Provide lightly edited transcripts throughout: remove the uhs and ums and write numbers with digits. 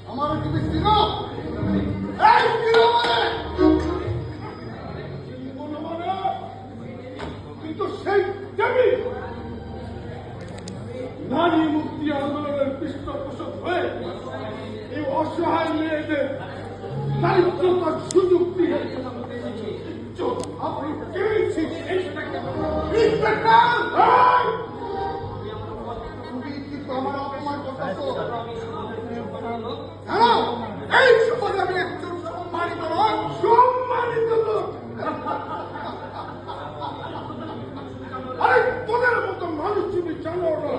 আমার তুমি ছিল কিন্তু সেই দেবী নারী মুক্তি আন্দোলনের পৃষ্ঠপোষক হয়ে এই অসহায় মেয়েদের দারিদ্রতার সুযোগ দিয়ে আপনি তুমি কিন্তু আমার অপমান করতেছো। এই সমাজে আমি একজন সম্মানিত সম্মানিত লোক। আরে তোদের মতো মানুষ তুমি জানো না,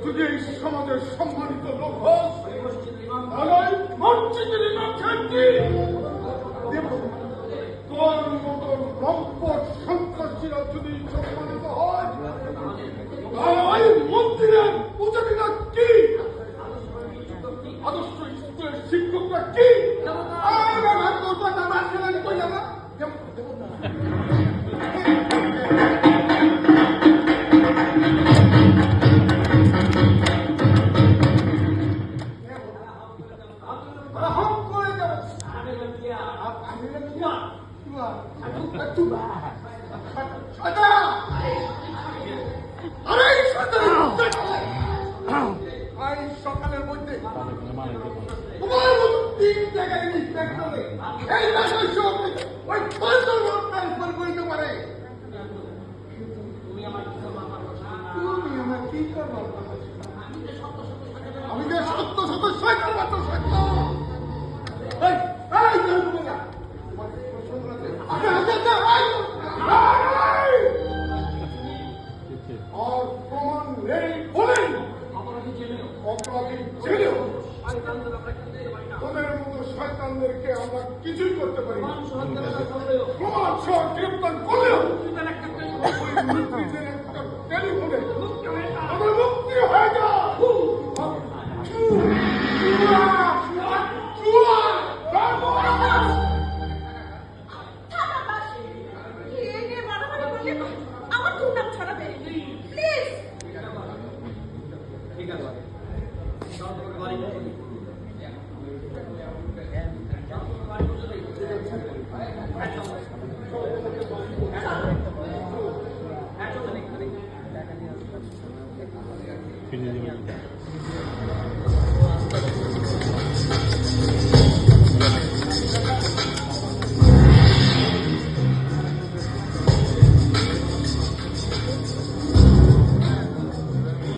যদি এই সমাজের সম্মানিত লোক হোস তাহলে মসজিদের ইমামকে তোর মতো লম্পট সন্ত্রাসীরা যদি সম্মানিত হয় তাহলে ওই মন্দিরের পূজারীরা কি, আদর্শ স্কুলের শিক্ষকরা কি? সকালের মধ্যে তোমার মতো 3 জায়গায় ইন্সপেক্টরে এই রাষ্ট্র ওই ট্রান্সফার করতে পারে। তুমি আমার কি করবো? আমি যে সত্য সত্য সরকার মাত্র সত্য আর প্রমাণ নেই বলেন অপরাধী জেলেও তোদের মতো শয়তানদেরকে আমরা কিছুই করতে পারি না। প্রমাণ সহ গ্রেপ্তার করলেও টেলিফোনে মুক্তি হয়ে যায়। আমার দুর্নাম ছড়াবে প্লিজ। ঠিক আছে ফিরে যাবেন।